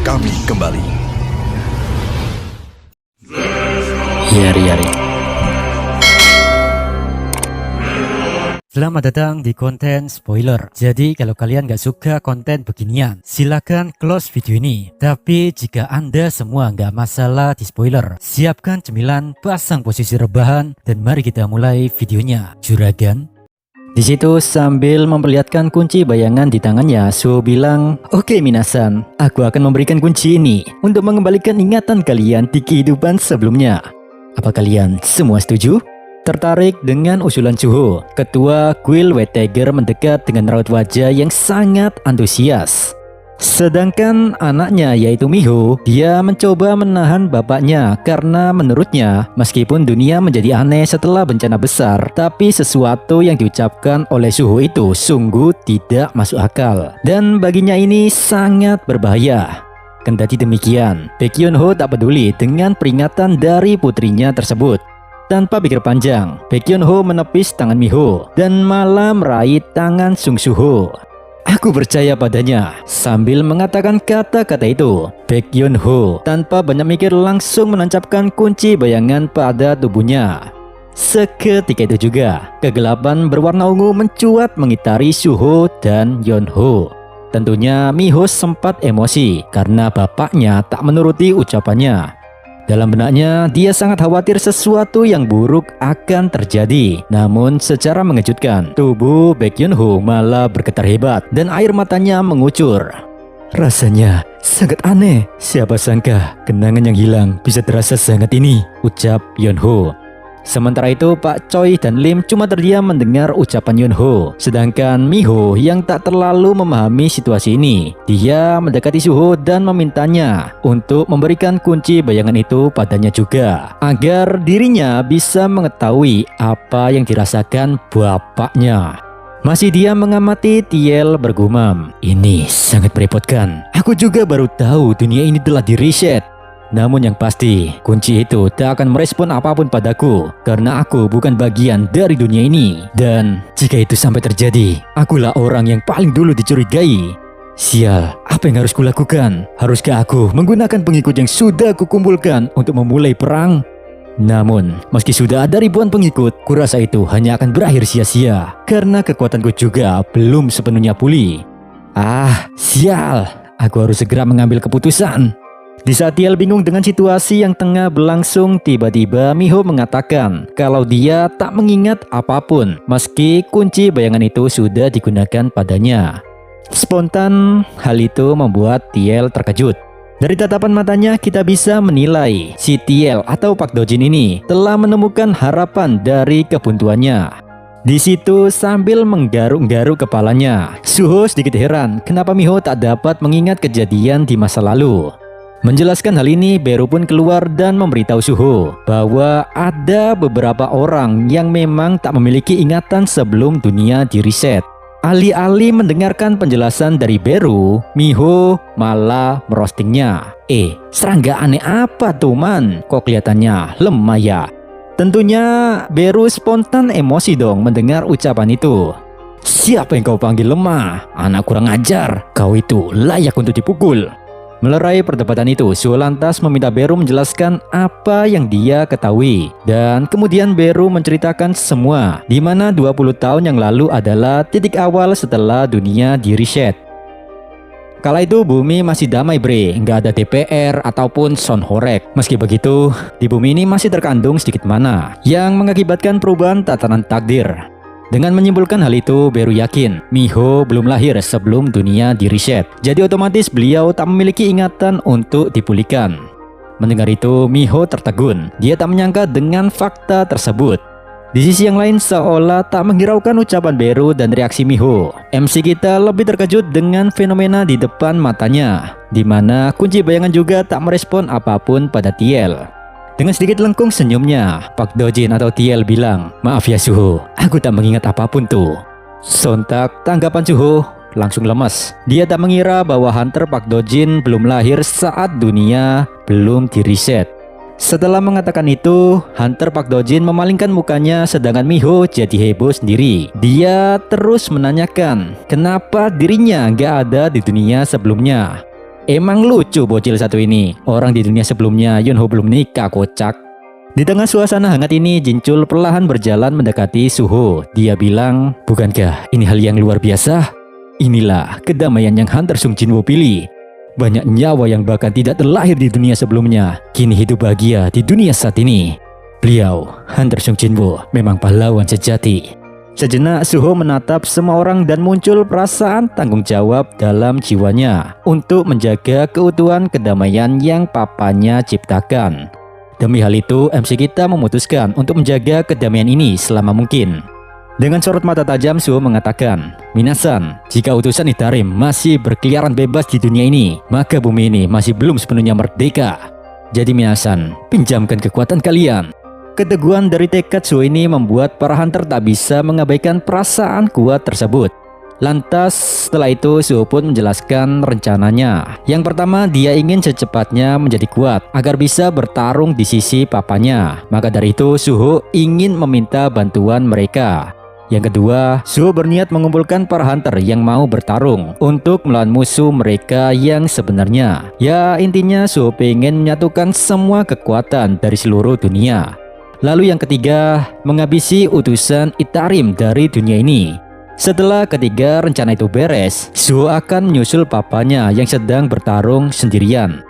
kami kembali. Yari. Selamat datang di konten spoiler. Jadi kalau kalian gak suka konten beginian, silakan close video ini. Tapi jika anda semua gak masalah di spoiler, siapkan cemilan, pasang posisi rebahan, dan mari kita mulai videonya. Juragan. Di situ sambil memperlihatkan kunci bayangan di tangannya, Suho bilang, "Oke minasan, aku akan memberikan kunci ini untuk mengembalikan ingatan kalian di kehidupan sebelumnya. Apa kalian semua setuju?" Tertarik dengan usulan Suho, ketua kuil White Tiger mendekat dengan raut wajah yang sangat antusias. Sedangkan anaknya yaitu Miho, dia mencoba menahan bapaknya karena menurutnya meskipun dunia menjadi aneh setelah bencana besar, tapi sesuatu yang diucapkan oleh Suho itu sungguh tidak masuk akal. Dan baginya ini sangat berbahaya. Kendati demikian, Baekhyunho tak peduli dengan peringatan dari putrinya tersebut. Tanpa pikir panjang, Baekhyunho menepis tangan Miho dan malah meraih tangan Sung Suho. "Aku percaya padanya." Sambil mengatakan kata-kata itu, Baekhyunho tanpa banyak mikir langsung menancapkan kunci bayangan pada tubuhnya. Seketika itu juga, kegelapan berwarna ungu mencuat mengitari Suho dan Yeonho. Tentunya Miho sempat emosi karena bapaknya tak menuruti ucapannya. Dalam benaknya, dia sangat khawatir sesuatu yang buruk akan terjadi. Namun secara mengejutkan, tubuh Baekhyunho malah bergetar hebat dan air matanya mengucur. "Rasanya sangat aneh. Siapa sangka kenangan yang hilang bisa terasa sangat ini," ucap Yeonho. Sementara itu Pak Choi dan Lim cuma terdiam mendengar ucapan Yeonho. Sedangkan Miho yang tak terlalu memahami situasi ini, dia mendekati Suho dan memintanya untuk memberikan kunci bayangan itu padanya juga, agar dirinya bisa mengetahui apa yang dirasakan bapaknya. Masih dia mengamati, Tiel bergumam, "Ini sangat merepotkan. Aku juga baru tahu dunia ini telah di-reset. Namun yang pasti, kunci itu tak akan merespon apapun padaku karena aku bukan bagian dari dunia ini. Dan jika itu sampai terjadi, akulah orang yang paling dulu dicurigai. Sial, apa yang harus kulakukan? Haruskah aku menggunakan pengikut yang sudah kukumpulkan untuk memulai perang?" Namun, meski sudah ada ribuan pengikut, kurasa itu hanya akan berakhir sia-sia karena kekuatanku juga belum sepenuhnya pulih. Sial, aku harus segera mengambil keputusan. Di saat Tiel bingung dengan situasi yang tengah berlangsung, tiba-tiba Miho mengatakan kalau dia tak mengingat apapun meski kunci bayangan itu sudah digunakan padanya. Spontan, hal itu membuat Tiel terkejut. Dari tatapan matanya kita bisa menilai si Tiel atau Pak Dojin ini telah menemukan harapan dari kebuntuannya. Di situ sambil menggaruk-garuk kepalanya, Suho sedikit heran kenapa Miho tak dapat mengingat kejadian di masa lalu. Menjelaskan hal ini, Beru pun keluar dan memberitahu Suho bahwa ada beberapa orang yang memang tak memiliki ingatan sebelum dunia di-reset. Alih-alih mendengarkan penjelasan dari Beru, Miho malah merostingnya. Serangga aneh apa tuh man? Kok kelihatannya lemah ya? Tentunya Beru spontan emosi dong mendengar ucapan itu. "Siapa yang kau panggil lemah? Anak kurang ajar, kau itu layak untuk dipukul." Melerai perdebatan itu, Suho lantas meminta Beru menjelaskan apa yang dia ketahui. Dan kemudian Beru menceritakan semua, di mana 20 tahun yang lalu adalah titik awal setelah dunia di-reset. Kala itu bumi masih damai bre, nggak ada DPR ataupun Son Horek. Meski begitu, di bumi ini masih terkandung sedikit mana yang mengakibatkan perubahan tatanan takdir. Dengan menyimpulkan hal itu, Beru yakin Miho belum lahir sebelum dunia di-reset. Jadi otomatis beliau tak memiliki ingatan untuk dipulihkan. Mendengar itu, Miho tertegun. Dia tak menyangka dengan fakta tersebut. Di sisi yang lain, seolah tak menghiraukan ucapan Beru dan reaksi Miho, MC kita lebih terkejut dengan fenomena di depan matanya, di mana kunci bayangan juga tak merespon apapun pada Tiel. Dengan sedikit lengkung senyumnya, Pak Dojin atau Tiel bilang, "Maaf ya Suho, aku tak mengingat apapun tuh." Sontak tanggapan Suho langsung lemas. Dia tak mengira bahwa Hunter Pak Dojin belum lahir saat dunia belum di-reset. Setelah mengatakan itu, Hunter Pak Dojin memalingkan mukanya sedangkan Miho jadi heboh sendiri. Dia terus menanyakan kenapa dirinya gak ada di dunia sebelumnya. Emang lucu bocil satu ini. Orang di dunia sebelumnya Yunho belum nikah, kocak. Di tengah suasana hangat ini, Jinchul perlahan berjalan mendekati Suho. Dia bilang, bukankah ini hal yang luar biasa? Inilah kedamaian yang Hunter Sung Jinwo pilih. Banyak nyawa yang bahkan tidak terlahir di dunia sebelumnya, kini hidup bahagia di dunia saat ini. Beliau, Hunter Sung Jinwo, memang pahlawan sejati. Sejenak Suho menatap semua orang dan muncul perasaan tanggung jawab dalam jiwanya untuk menjaga keutuhan kedamaian yang papanya ciptakan. Demi hal itu, MC kita memutuskan untuk menjaga kedamaian ini selama mungkin. Dengan sorot mata tajam, Suho mengatakan, Minasan, jika utusan Itarim masih berkeliaran bebas di dunia ini, maka bumi ini masih belum sepenuhnya merdeka. Jadi Minasan, pinjamkan kekuatan kalian. Keteguhan dari tekad Suho ini membuat para hunter tak bisa mengabaikan perasaan kuat tersebut. Lantas setelah itu Suho pun menjelaskan rencananya. Yang pertama, dia ingin secepatnya menjadi kuat agar bisa bertarung di sisi papanya. Maka dari itu Suho ingin meminta bantuan mereka. Yang kedua, Suho berniat mengumpulkan para hunter yang mau bertarung untuk melawan musuh mereka yang sebenarnya. Ya intinya Suho pengen menyatukan semua kekuatan dari seluruh dunia. Lalu yang ketiga, menghabisi utusan Itarim dari dunia ini. Setelah ketiga rencana itu beres, Suho akan menyusul papanya yang sedang bertarung sendirian.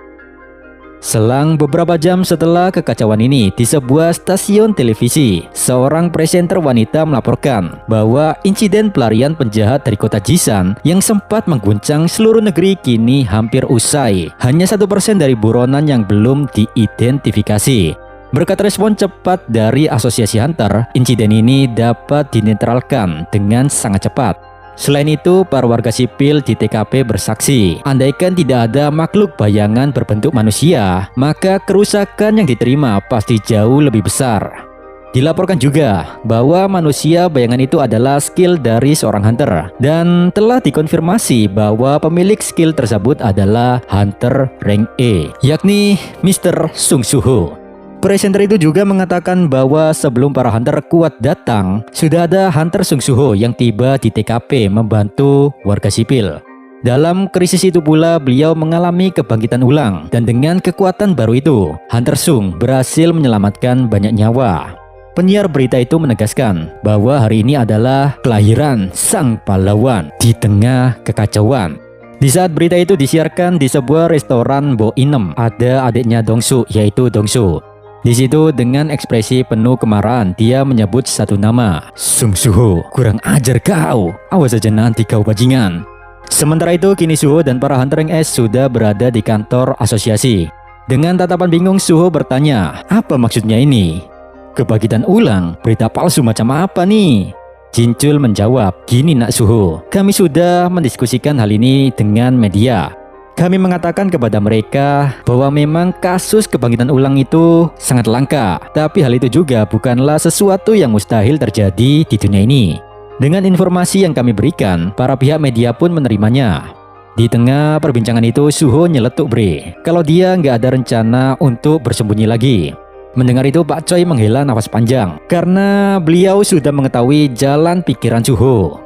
Selang beberapa jam setelah kekacauan ini, di sebuah stasiun televisi, seorang presenter wanita melaporkan bahwa insiden pelarian penjahat dari kota Jisan yang sempat mengguncang seluruh negeri kini hampir usai. Hanya 1% dari buronan yang belum diidentifikasi. Berkat respon cepat dari Asosiasi Hunter, insiden ini dapat dinetralkan dengan sangat cepat. Selain itu, para warga sipil di TKP bersaksi, andaikan tidak ada makhluk bayangan berbentuk manusia, maka kerusakan yang diterima pasti jauh lebih besar. Dilaporkan juga bahwa manusia bayangan itu adalah skill dari seorang hunter, dan telah dikonfirmasi bahwa pemilik skill tersebut adalah Hunter Rank E, yakni Mr. Sung Suho. Presenter itu juga mengatakan bahwa sebelum para hunter kuat datang, sudah ada Hunter Sung Suho yang tiba di TKP membantu warga sipil. Dalam krisis itu pula beliau mengalami kebangkitan ulang, dan dengan kekuatan baru itu, Hunter Sung berhasil menyelamatkan banyak nyawa. Penyiar berita itu menegaskan bahwa hari ini adalah kelahiran sang pahlawan di tengah kekacauan. Di saat berita itu disiarkan di sebuah restoran Bo Inem, ada adiknya Dongsu yaitu Dongsu. Di situ dengan ekspresi penuh kemarahan dia menyebut satu nama, Sung Suho, kurang ajar kau, awas saja nanti kau bajingan. Sementara itu kini Suho dan para hunter Rank S sudah berada di kantor asosiasi. Dengan tatapan bingung Suho bertanya, apa maksudnya ini? Kebangkitan ulang, berita palsu macam apa nih? Jinchul menjawab, gini nak Suho, kami sudah mendiskusikan hal ini dengan media. Kami mengatakan kepada mereka bahwa memang kasus kebangkitan ulang itu sangat langka, tapi hal itu juga bukanlah sesuatu yang mustahil terjadi di dunia ini. Dengan informasi yang kami berikan, para pihak media pun menerimanya. Di tengah perbincangan itu, Suho nyeletuk bre, kalau dia nggak ada rencana untuk bersembunyi lagi. Mendengar itu Pak Choi menghela nafas panjang, karena beliau sudah mengetahui jalan pikiran Suho.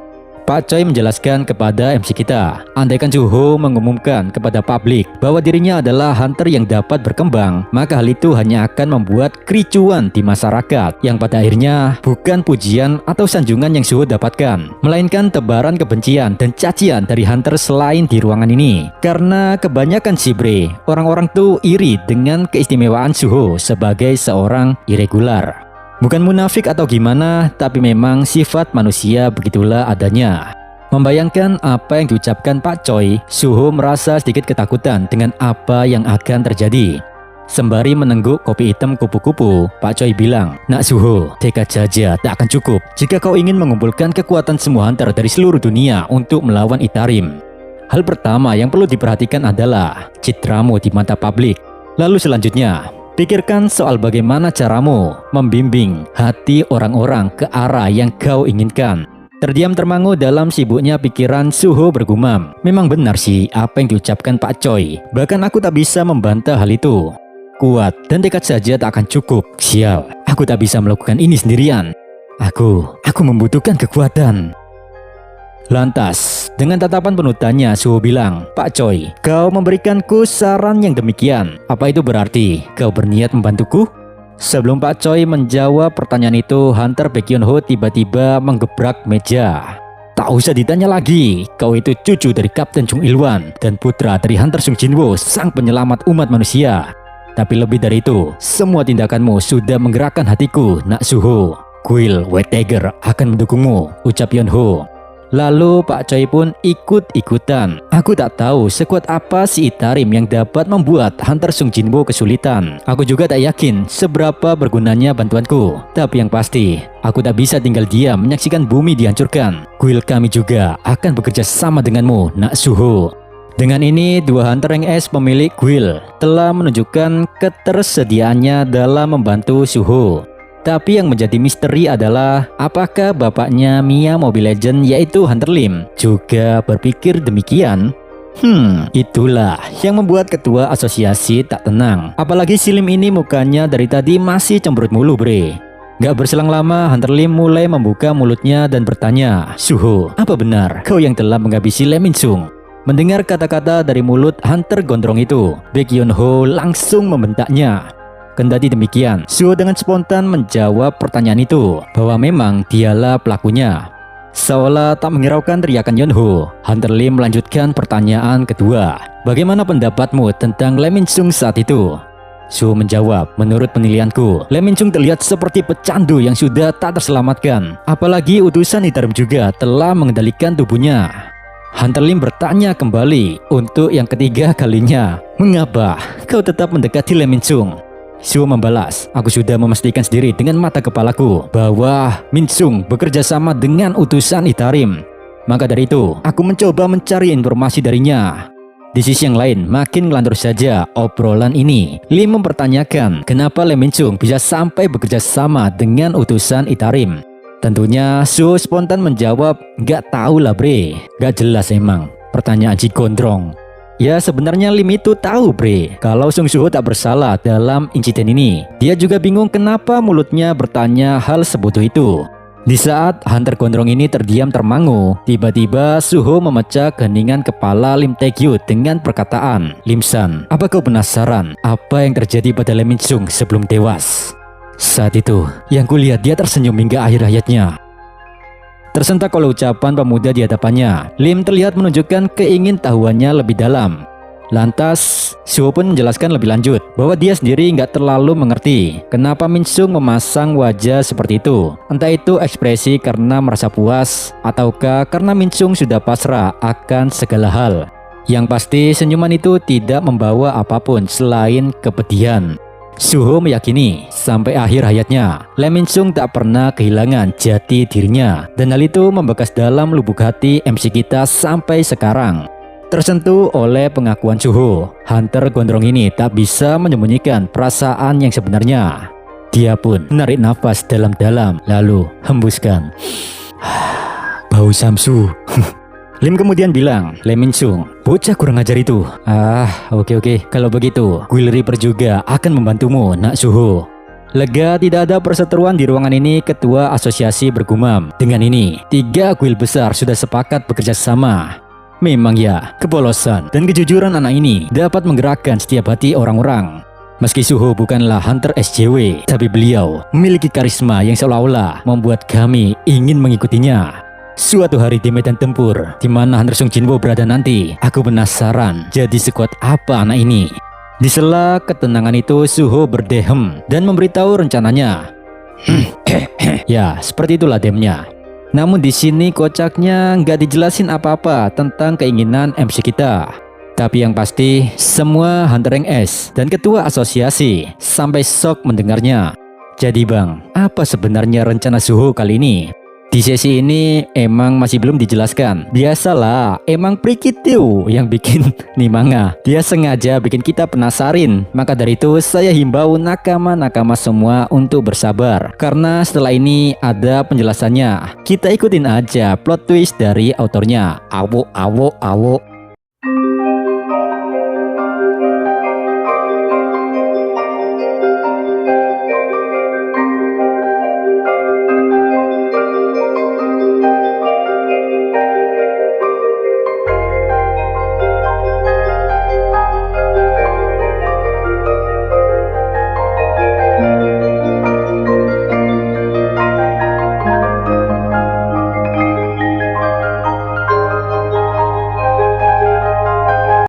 Pak Choi menjelaskan kepada MC kita, andaikan Suho mengumumkan kepada publik bahwa dirinya adalah hunter yang dapat berkembang, maka hal itu hanya akan membuat kericuan di masyarakat, yang pada akhirnya bukan pujian atau sanjungan yang Suho dapatkan, melainkan tebaran kebencian dan cacian dari hunter selain di ruangan ini. Karena kebanyakan sibre, orang-orang tuh iri dengan keistimewaan Suho sebagai seorang irregular. Bukan munafik atau gimana, tapi memang sifat manusia begitulah adanya. Membayangkan apa yang diucapkan Pak Choi, Suho merasa sedikit ketakutan dengan apa yang akan terjadi. Sembari menengguk kopi hitam kupu-kupu, Pak Choi bilang, nak Suho, tekad saja tak akan cukup jika kau ingin mengumpulkan kekuatan semua hunter dari seluruh dunia untuk melawan Itarim. Hal pertama yang perlu diperhatikan adalah citramu di mata publik. Lalu selanjutnya, pikirkan soal bagaimana caramu membimbing hati orang-orang ke arah yang kau inginkan. Terdiam termangu dalam sibuknya pikiran, Suho bergumam, memang benar sih apa yang diucapkan Pak Choi. Bahkan aku tak bisa membantah hal itu. Kuat dan tekad saja tak akan cukup. Sial, aku tak bisa melakukan ini sendirian. Aku membutuhkan kekuatan. Lantas, dengan tatapan penuh tanya, Suho bilang, "Pak Choi, kau memberikanku saran yang demikian. Apa itu berarti kau berniat membantuku?" Sebelum Pak Choi menjawab pertanyaan itu, Hunter Baek Hyun-ho tiba-tiba menggebrak meja. "Tak usah ditanya lagi, kau itu cucu dari Kapten Chung Il-wan dan putra dari Hunter Sung Jin-woo, sang penyelamat umat manusia. Tapi lebih dari itu, semua tindakanmu sudah menggerakkan hatiku, Nak Suho. Kuil White Tiger akan mendukungmu," ucap Yeon-ho. Lalu Pak Choi pun ikut-ikutan. "Aku tak tahu sekuat apa si Itarim yang dapat membuat Hunter Sung Jin-woo kesulitan. Aku juga tak yakin seberapa bergunanya bantuanku. Tapi yang pasti, aku tak bisa tinggal diam menyaksikan bumi dihancurkan. Kuil kami juga akan bekerja sama denganmu, Nak Suho." Dengan ini, dua Hunter Rank S pemilik kuil telah menunjukkan ketersediaannya dalam membantu Suho. Tapi yang menjadi misteri adalah apakah bapaknya Mia Mobile Legend yaitu Hunter Lim juga berpikir demikian? Itulah yang membuat ketua asosiasi tak tenang. Apalagi si Lim ini mukanya dari tadi masih cemberut mulu bre. Gak berselang lama, Hunter Lim mulai membuka mulutnya dan bertanya, "Suho, apa benar kau yang telah menghabisi Lee Min Sung?" Mendengar kata-kata dari mulut Hunter gondrong itu, Baek Hyun-ho langsung membentaknya. Kendati demikian, Suho dengan spontan menjawab pertanyaan itu bahwa memang dialah pelakunya. Seolah tak menghiraukan teriakan Yeon-ho, Hunter Lim melanjutkan pertanyaan kedua. "Bagaimana pendapatmu tentang Lee Min Sung saat itu?" Suho menjawab, "Menurut penilaianku, Lee Min Sung terlihat seperti pecandu yang sudah tak terselamatkan. Apalagi utusan Itarim juga telah mengendalikan tubuhnya." Hunter Lim bertanya kembali untuk yang ketiga kalinya, "Mengapa kau tetap mendekati Lee Min Sung?" Suho membalas, "Aku sudah memastikan sendiri dengan mata kepalaku bahwa Min Sung bekerja sama dengan utusan Itarim. Maka dari itu, aku mencoba mencari informasi darinya." Di sisi yang lain, makin ngelantur saja obrolan ini. Lim mempertanyakan kenapa Lee Min Sung bisa sampai bekerja sama dengan utusan Itarim. Tentunya Suho spontan menjawab, "Gak tahu lah bre, gak jelas emang." Pertanyaan si gondrong. Ya sebenarnya Lim itu tahu bre kalau Sung Suho tak bersalah dalam insiden ini. Dia juga bingung kenapa mulutnya bertanya hal sebodoh itu. Di saat Hunter gondrong ini terdiam termangu, tiba-tiba Suho memecah keheningan kepala Lim Tae-gyu dengan perkataan, "Lim-san, apa kau penasaran apa yang terjadi pada Lee Min Sung sebelum tewas?" Saat itu, yang kulihat dia tersenyum hingga akhir hayatnya. Tersentak oleh ucapan pemuda di hadapannya, Lim terlihat menunjukkan keingintahuannya lebih dalam. Lantas, Suho pun menjelaskan lebih lanjut bahwa dia sendiri nggak terlalu mengerti kenapa Min Sung memasang wajah seperti itu. Entah itu ekspresi karena merasa puas, ataukah karena Min Sung sudah pasrah akan segala hal. Yang pasti senyuman itu tidak membawa apapun selain kepedihan. Suho meyakini sampai akhir hayatnya Lee Min Sung tak pernah kehilangan jati dirinya, dan hal itu membekas dalam lubuk hati MC kita sampai sekarang. Tersentuh oleh pengakuan Suho, Hunter gondrong ini tak bisa menyembunyikan perasaan yang sebenarnya. Dia pun menarik nafas dalam-dalam lalu hembuskan bau samsu. Lim kemudian bilang, "Lee Min Sung, bocah kurang ajar itu." Oke. Kalau begitu, Kuil Reaper juga akan membantumu, Nak Suho." Lega tidak ada perseteruan di ruangan ini, ketua asosiasi bergumam. Dengan ini, 3 kuil besar sudah sepakat bekerja sama. Memang ya, kepolosan dan kejujuran anak ini dapat menggerakkan setiap hati orang-orang. Meski Suho bukanlah Hunter SJW, tapi beliau memiliki karisma yang seolah-olah membuat kami ingin mengikutinya. Suatu hari di medan tempur, di mana Hunter Sung Jin-woo berada nanti, aku penasaran jadi sekuat apa anak ini. Di sela ketenangan itu, Suho berdehem dan memberitahu rencananya. Ya, seperti itulah demnya. Namun di sini kocaknya nggak dijelasin apa-apa tentang keinginan MC kita. Tapi yang pasti, semua Hunter Rank S dan ketua asosiasi sampai shock mendengarnya. Jadi bang, apa sebenarnya rencana Suho kali ini? Di sesi ini emang masih belum dijelaskan. Biasalah, emang Prikitiu yang bikin nih manga. Dia sengaja bikin kita penasarin. Maka dari itu saya himbau nakama-nakama semua untuk bersabar, karena setelah ini ada penjelasannya. Kita ikutin aja plot twist dari autornya. Awo.